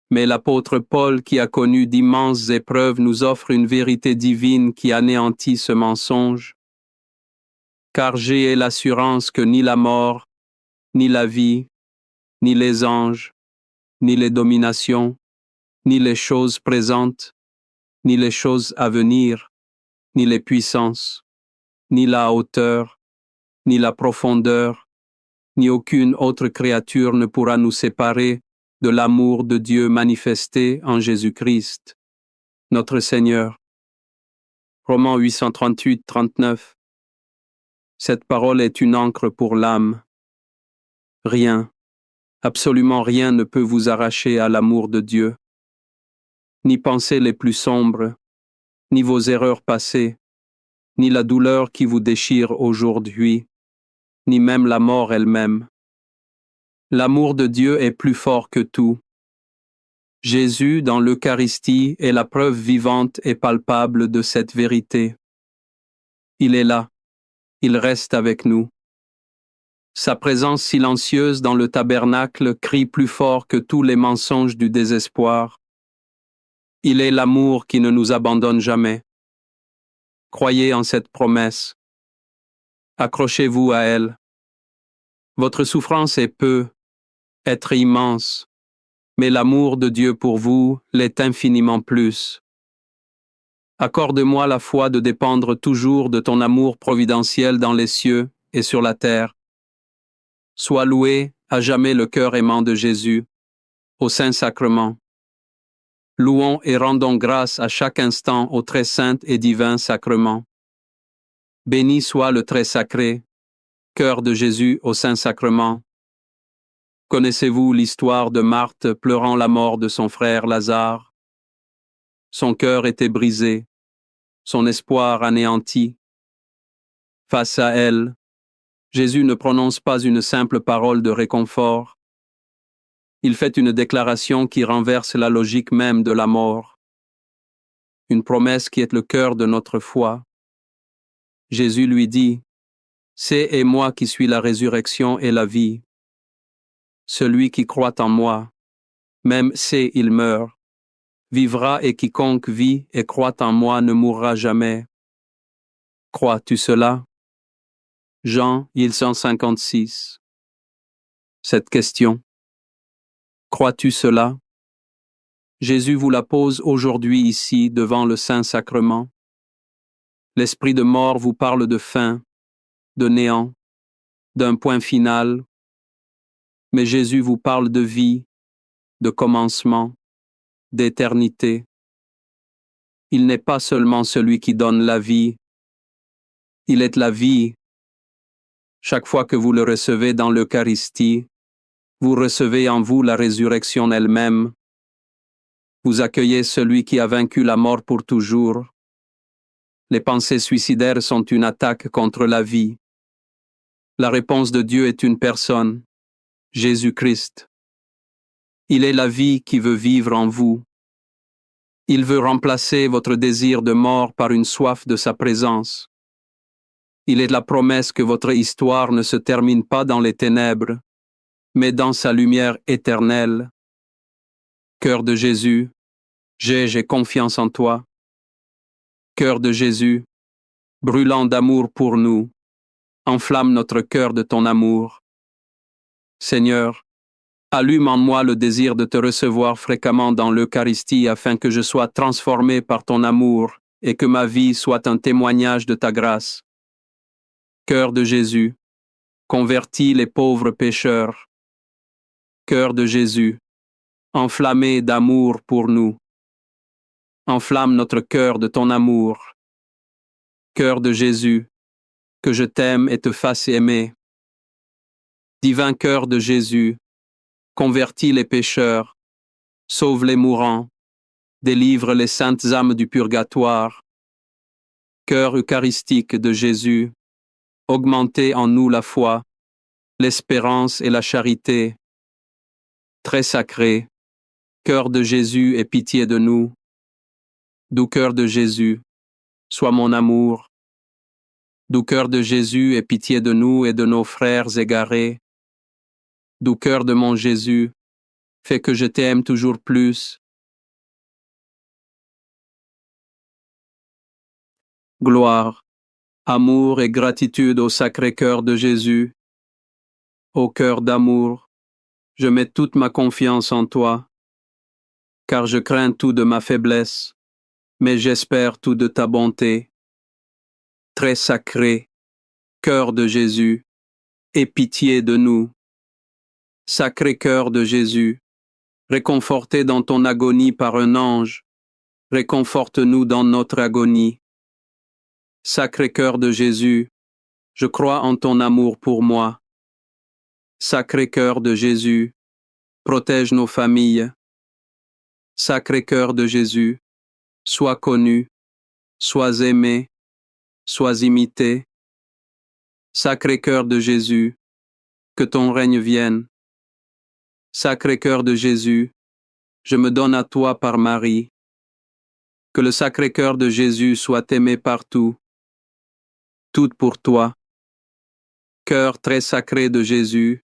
mais l'apôtre Paul, qui a connu d'immenses épreuves, nous offre une vérité divine qui anéantit ce mensonge. Car j'ai l'assurance que ni la mort, ni la vie, ni les anges, ni les dominations, ni les choses présentes, ni les choses à venir, ni les puissances, ni la hauteur, ni la profondeur, ni aucune autre créature ne pourra nous séparer de l'amour de Dieu manifesté en Jésus-Christ, notre Seigneur. Romains 838-39. Cette parole est une encre pour l'âme. Rien, absolument rien ne peut vous arracher à l'amour de Dieu. Ni pensées les plus sombres, ni vos erreurs passées, ni la douleur qui vous déchire aujourd'hui, ni même la mort elle-même. L'amour de Dieu est plus fort que tout. Jésus, dans l'Eucharistie, est la preuve vivante et palpable de cette vérité. Il est là, il reste avec nous. Sa présence silencieuse dans le tabernacle crie plus fort que tous les mensonges du désespoir. Il est l'amour qui ne nous abandonne jamais. Croyez en cette promesse. Accrochez-vous à elle. Votre souffrance est peu, être immense, mais l'amour de Dieu pour vous l'est infiniment plus. Accorde-moi la foi de dépendre toujours de ton amour providentiel dans les cieux et sur la terre. Sois loué à jamais le cœur aimant de Jésus, au Saint-Sacrement. Louons et rendons grâce à chaque instant au très saint et divin sacrement. Béni soit le très sacré, cœur de Jésus au Saint-Sacrement. Connaissez-vous l'histoire de Marthe pleurant la mort de son frère Lazare? Son cœur était brisé, son espoir anéanti. Face à elle, Jésus ne prononce pas une simple parole de réconfort. Il fait une déclaration qui renverse la logique même de la mort. Une promesse qui est le cœur de notre foi. Jésus lui dit, « C'est moi qui suis la résurrection et la vie. Celui qui croit en moi, même si il meurt, vivra et quiconque vit et croit en moi ne mourra jamais. » Crois-tu cela? Jean 156. Cette question. Crois-tu cela? Jésus vous la pose aujourd'hui ici devant le Saint-Sacrement. L'esprit de mort vous parle de fin, de néant, d'un point final, mais Jésus vous parle de vie, de commencement, d'éternité. Il n'est pas seulement celui qui donne la vie, il est la vie. Chaque fois que vous le recevez dans l'Eucharistie, vous recevez en vous la résurrection elle-même. Vous accueillez celui qui a vaincu la mort pour toujours. Les pensées suicidaires sont une attaque contre la vie. La réponse de Dieu est une personne, Jésus-Christ. Il est la vie qui veut vivre en vous. Il veut remplacer votre désir de mort par une soif de sa présence. Il est la promesse que votre histoire ne se termine pas dans les ténèbres, mais dans sa lumière éternelle. Cœur de Jésus, j'ai confiance en toi. Cœur de Jésus, brûlant d'amour pour nous, enflamme notre cœur de ton amour. Seigneur, allume en moi le désir de te recevoir fréquemment dans l'Eucharistie afin que je sois transformé par ton amour et que ma vie soit un témoignage de ta grâce. Cœur de Jésus, convertis les pauvres pécheurs. Cœur de Jésus, enflammé d'amour pour nous. Enflamme notre cœur de ton amour. Cœur de Jésus, que je t'aime et te fasse aimer. Divin cœur de Jésus, convertis les pécheurs, sauve les mourants, délivre les saintes âmes du purgatoire. Cœur eucharistique de Jésus, augmentez en nous la foi, l'espérance et la charité. Très sacré, cœur de Jésus, aie pitié de nous. Doux cœur de Jésus, sois mon amour. Doux cœur de Jésus, aie pitié de nous et de nos frères égarés. Doux cœur de mon Jésus, fais que je t'aime toujours plus. Gloire, amour et gratitude au Sacré-Cœur de Jésus. Ô cœur d'amour, je mets toute ma confiance en toi, car je crains tout de ma faiblesse, mais j'espère tout de ta bonté. Très sacré, cœur de Jésus, aie pitié de nous. Sacré cœur de Jésus, réconforté dans ton agonie par un ange, réconforte-nous dans notre agonie. Sacré cœur de Jésus, je crois en ton amour pour moi. Sacré cœur de Jésus, protège nos familles. Sacré cœur de Jésus, sois connu, sois aimé, sois imité. Sacré cœur de Jésus, que ton règne vienne. Sacré cœur de Jésus, je me donne à toi par Marie. Que le Sacré cœur de Jésus soit aimé partout. Tout pour toi, Cœur très sacré de Jésus,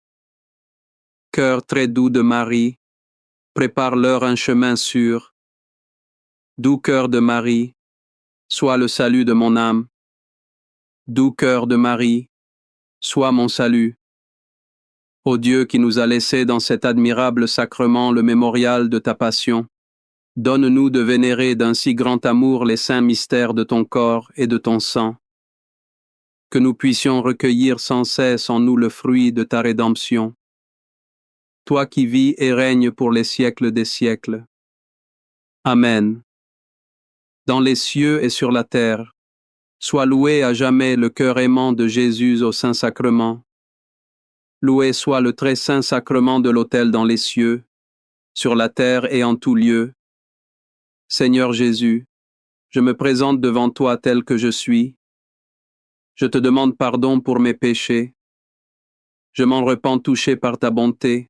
cœur très doux de Marie, prépare-leur un chemin sûr. Doux cœur de Marie, sois le salut de mon âme. Doux cœur de Marie, sois mon salut. Ô Dieu qui nous a laissé dans cet admirable sacrement le mémorial de ta passion, donne-nous de vénérer d'un si grand amour les saints mystères de ton corps et de ton sang, que nous puissions recueillir sans cesse en nous le fruit de ta rédemption. Toi qui vis et règnes pour les siècles des siècles. Amen. Dans les cieux et sur la terre, sois loué à jamais le cœur aimant de Jésus au Saint-Sacrement. Loué soit le très saint sacrement de l'autel dans les cieux, sur la terre et en tout lieu. Seigneur Jésus, je me présente devant toi tel que je suis. Je te demande pardon pour mes péchés. Je m'en repens touché par ta bonté.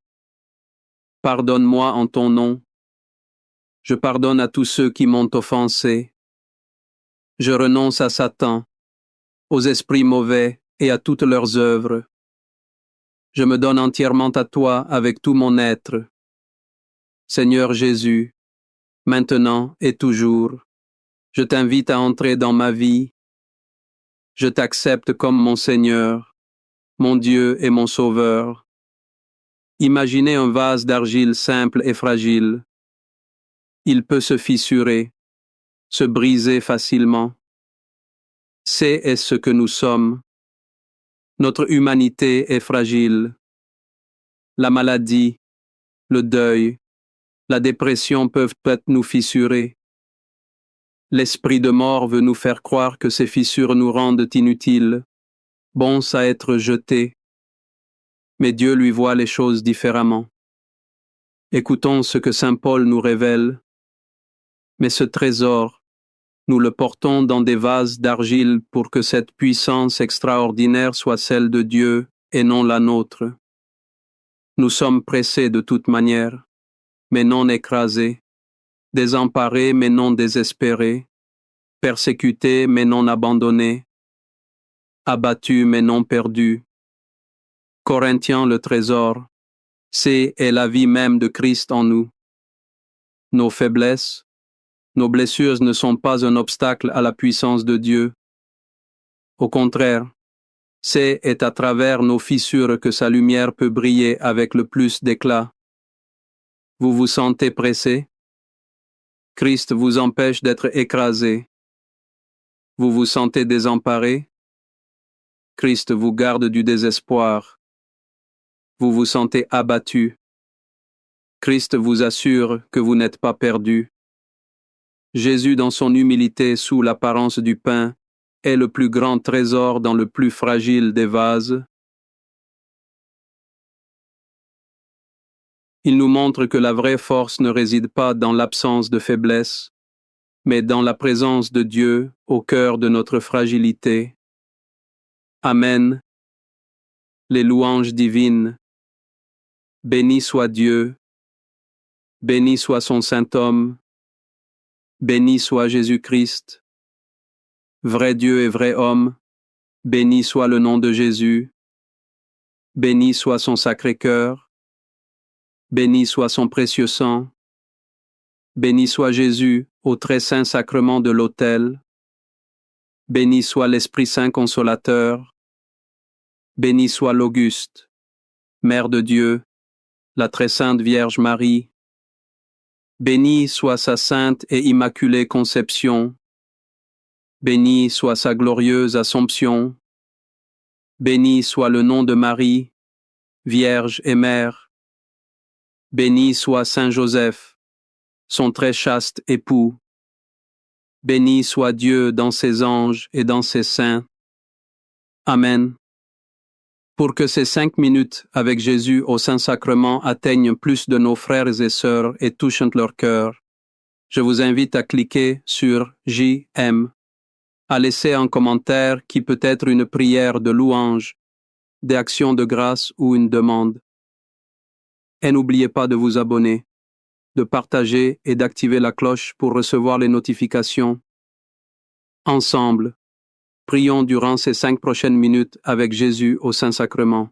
Pardonne-moi en ton nom. Je pardonne à tous ceux qui m'ont offensé. Je renonce à Satan, aux esprits mauvais et à toutes leurs œuvres. Je me donne entièrement à toi avec tout mon être. Seigneur Jésus, maintenant et toujours, je t'invite à entrer dans ma vie. Je t'accepte comme mon Seigneur, mon Dieu et mon Sauveur. Imaginez un vase d'argile simple et fragile. Il peut se fissurer, se briser facilement. C'est ce que nous sommes. Notre humanité est fragile. La maladie, le deuil, la dépression peuvent peut-être nous fissurer. L'esprit de mort veut nous faire croire que ces fissures nous rendent inutiles, bons à être jetés. Mais Dieu lui voit les choses différemment. Écoutons ce que saint Paul nous révèle. Mais ce trésor, nous le portons dans des vases d'argile pour que cette puissance extraordinaire soit celle de Dieu et non la nôtre. Nous sommes pressés de toute manière, mais non écrasés, désemparés mais non désespérés, persécutés mais non abandonnés, abattus mais non perdus. Corinthiens le trésor, c'est la vie même de Christ en nous. Nos faiblesses, nos blessures ne sont pas un obstacle à la puissance de Dieu. Au contraire, c'est à travers nos fissures que sa lumière peut briller avec le plus d'éclat. Vous vous sentez pressé? Christ vous empêche d'être écrasé. Vous vous sentez désemparé? Christ vous garde du désespoir. Vous vous sentez abattu? Christ vous assure que vous n'êtes pas perdu. Jésus, dans son humilité sous l'apparence du pain, est le plus grand trésor dans le plus fragile des vases. Il nous montre que la vraie force ne réside pas dans l'absence de faiblesse, mais dans la présence de Dieu au cœur de notre fragilité. Amen. Les louanges divines. Béni soit Dieu. Béni soit son saint homme. Béni soit Jésus-Christ. Vrai Dieu et vrai homme, béni soit le nom de Jésus. Béni soit son sacré cœur. Béni soit son précieux sang. Béni soit Jésus au très saint sacrement de l'autel. Béni soit l'Esprit Saint consolateur. Béni soit l'Auguste, Mère de Dieu, la très sainte Vierge Marie. Béni soit sa sainte et immaculée conception. Béni soit sa glorieuse Assomption. Béni soit le nom de Marie, Vierge et Mère. Béni soit Saint Joseph, son très chaste époux. Béni soit Dieu dans ses anges et dans ses saints. Amen. Pour que ces 5 minutes avec Jésus au Saint-Sacrement atteignent plus de nos frères et sœurs et touchent leur cœur, je vous invite à cliquer sur JM, à laisser un commentaire qui peut être une prière de louange, d'action de grâce ou une demande. Et n'oubliez pas de vous abonner, de partager et d'activer la cloche pour recevoir les notifications. Ensemble, Prions durant ces 5 prochaines minutes avec Jésus au Saint-Sacrement.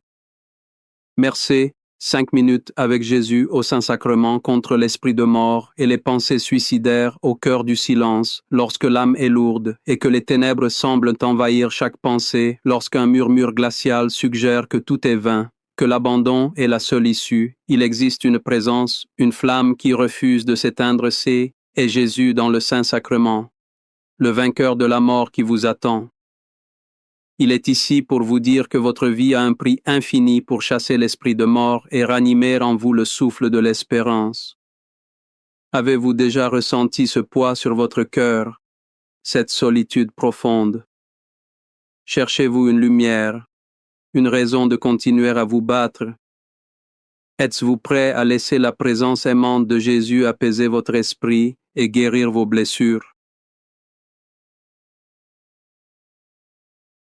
Merci, 5 minutes avec Jésus au Saint-Sacrement contre l'esprit de mort et les pensées suicidaires au cœur du silence lorsque l'âme est lourde et que les ténèbres semblent envahir chaque pensée lorsqu'un murmure glacial suggère que tout est vain, que l'abandon est la seule issue. Il existe une présence, une flamme qui refuse de s'éteindre, c'est Jésus dans le Saint-Sacrement, le vainqueur de la mort qui vous attend. Il est ici pour vous dire que votre vie a un prix infini pour chasser l'esprit de mort et ranimer en vous le souffle de l'espérance. Avez-vous déjà ressenti ce poids sur votre cœur, cette solitude profonde? Cherchez-vous une lumière, une raison de continuer à vous battre? Êtes-vous prêt à laisser la présence aimante de Jésus apaiser votre esprit et guérir vos blessures?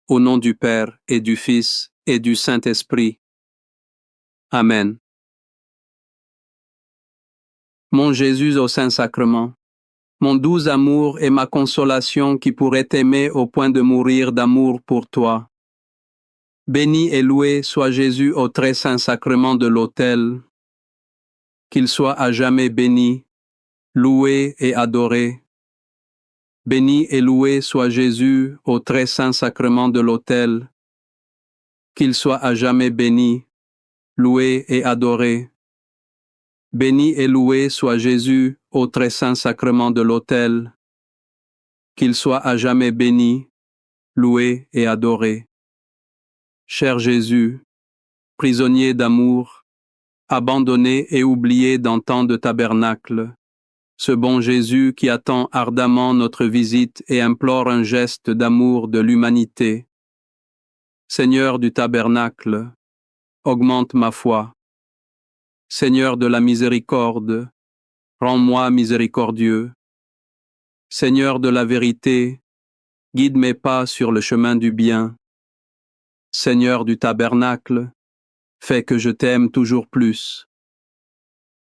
Au nom du Père et du Fils et du Saint-Esprit. Amen. Mon Jésus au Saint-Sacrement, mon doux amour et ma consolation qui pourrait t'aimer au point de mourir d'amour pour toi. Béni et loué soit Jésus au très saint sacrement de l'autel. Qu'il soit à jamais béni, loué et adoré. Béni et loué soit Jésus au très saint sacrement de l'autel. Qu'il soit à jamais béni, loué et adoré. Béni et loué soit Jésus au très saint sacrement de l'autel. Qu'il soit à jamais béni, loué et adoré. Cher Jésus, prisonnier d'amour, abandonné et oublié dans tant de tabernacles, ce bon Jésus qui attend ardemment notre visite et implore un geste d'amour de l'humanité. Seigneur du tabernacle, augmente ma foi. Seigneur de la miséricorde, rends-moi miséricordieux. Seigneur de la vérité, guide mes pas sur le chemin du bien. Seigneur du tabernacle, fais que je t'aime toujours plus.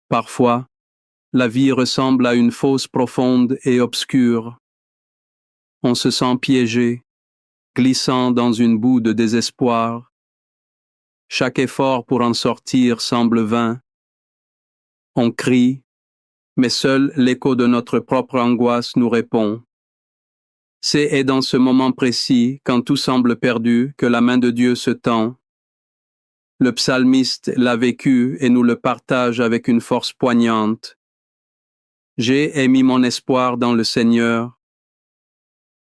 Parfois, la vie ressemble à une fosse profonde et obscure. On se sent piégé, glissant dans une boue de désespoir. Chaque effort pour en sortir semble vain. On crie, mais seul l'écho de notre propre angoisse nous répond. C'est dans ce moment précis, quand tout semble perdu, que la main de Dieu se tend. Le psalmiste l'a vécu et nous le partage avec une force poignante. J'ai mis mon espoir dans le Seigneur.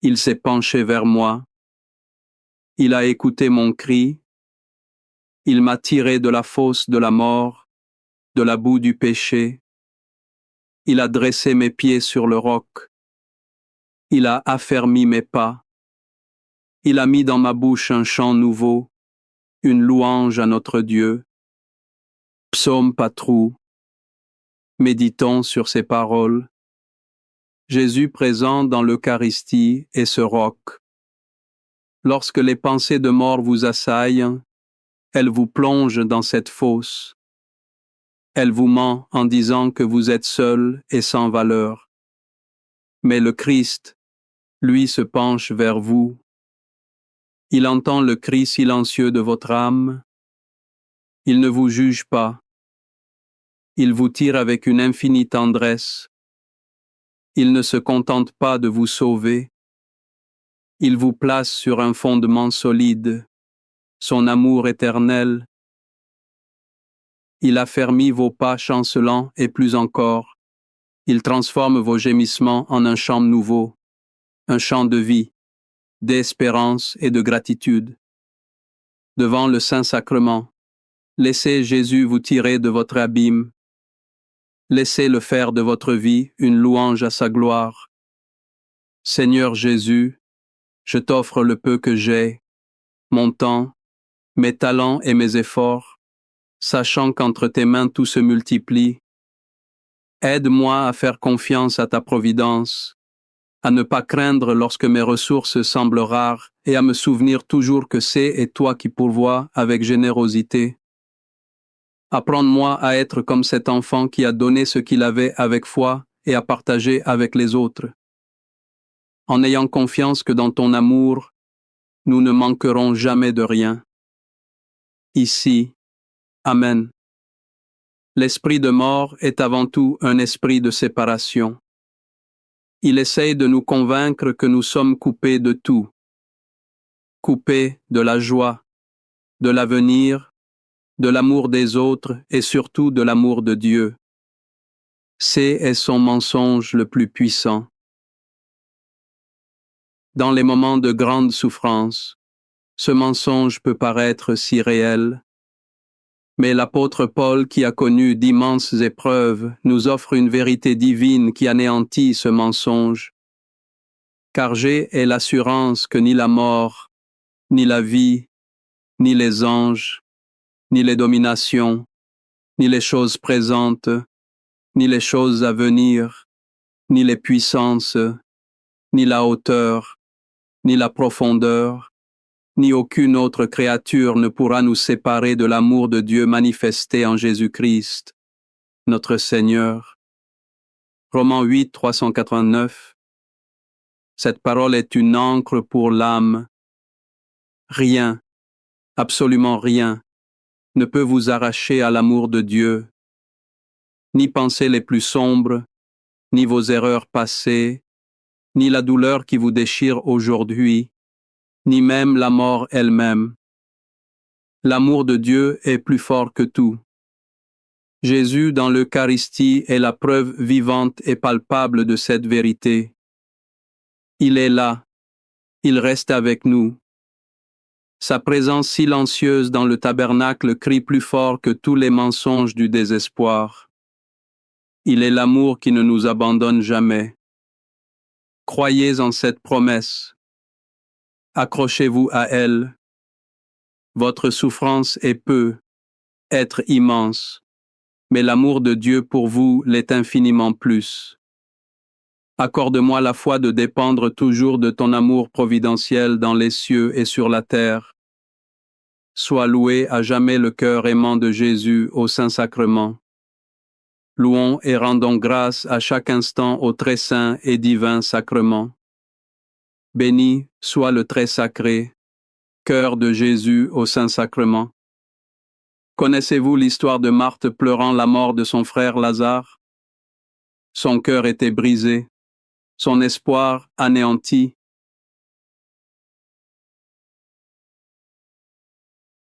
Il s'est penché vers moi. Il a écouté mon cri. Il m'a tiré de la fosse de la mort, de la boue du péché. Il a dressé mes pieds sur le roc. Il a affermi mes pas. Il a mis dans ma bouche un chant nouveau, une louange à notre Dieu. Psaume patrou. Méditons sur ces paroles. Jésus présent dans l'Eucharistie est ce roc. Lorsque les pensées de mort vous assaillent, elles vous plongent dans cette fosse. Elle vous ment en disant que vous êtes seul et sans valeur. Mais le Christ, lui, se penche vers vous. Il entend le cri silencieux de votre âme. Il ne vous juge pas. Il vous tire avec une infinie tendresse. Il ne se contente pas de vous sauver. Il vous place sur un fondement solide, son amour éternel. Il affermit vos pas chancelants et plus encore. Il transforme vos gémissements en un chant nouveau, un chant de vie, d'espérance et de gratitude. Devant le Saint-Sacrement, laissez Jésus vous tirer de votre abîme. Laissez-le faire de votre vie une louange à sa gloire. Seigneur Jésus, je t'offre le peu que j'ai, mon temps, mes talents et mes efforts, sachant qu'entre tes mains tout se multiplie. Aide-moi à faire confiance à ta providence, à ne pas craindre lorsque mes ressources semblent rares et à me souvenir toujours que c'est toi qui pourvois avec générosité. Apprends-moi à être comme cet enfant qui a donné ce qu'il avait avec foi et à partager avec les autres. En ayant confiance que dans ton amour, nous ne manquerons jamais de rien. Ici, Amen. L'esprit de mort est avant tout un esprit de séparation. Il essaye de nous convaincre que nous sommes coupés de tout. Coupés de la joie, de l'avenir, de l'amour des autres et surtout de l'amour de Dieu. C'est son mensonge le plus puissant. Dans les moments de grande souffrance, ce mensonge peut paraître si réel. Mais l'apôtre Paul, qui a connu d'immenses épreuves, nous offre une vérité divine qui anéantit ce mensonge. Car j'ai l'assurance que ni la mort, ni la vie, ni les anges, ni les dominations, ni les choses présentes, ni les choses à venir, ni les puissances, ni la hauteur, ni la profondeur, ni aucune autre créature ne pourra nous séparer de l'amour de Dieu manifesté en Jésus-Christ, notre Seigneur. Romains 8, 389. Cette parole est une encre pour l'âme. Rien, absolument rien, ne peut vous arracher à l'amour de Dieu. Ni pensées les plus sombres, ni vos erreurs passées, ni la douleur qui vous déchire aujourd'hui, ni même la mort elle-même. L'amour de Dieu est plus fort que tout. Jésus dans l'Eucharistie est la preuve vivante et palpable de cette vérité. Il est là, il reste avec nous. Sa présence silencieuse dans le tabernacle crie plus fort que tous les mensonges du désespoir. Il est l'amour qui ne nous abandonne jamais. Croyez en cette promesse. Accrochez-vous à elle. Votre souffrance est peu, être immense, mais l'amour de Dieu pour vous l'est infiniment plus. Accorde-moi la foi de dépendre toujours de ton amour providentiel dans les cieux et sur la terre. Sois loué à jamais le cœur aimant de Jésus au Saint-Sacrement. Louons et rendons grâce à chaque instant au très saint et divin sacrement. Béni soit le très sacré, cœur de Jésus au Saint-Sacrement. Connaissez-vous l'histoire de Marthe pleurant la mort de son frère Lazare? Son cœur était brisé, son espoir anéanti,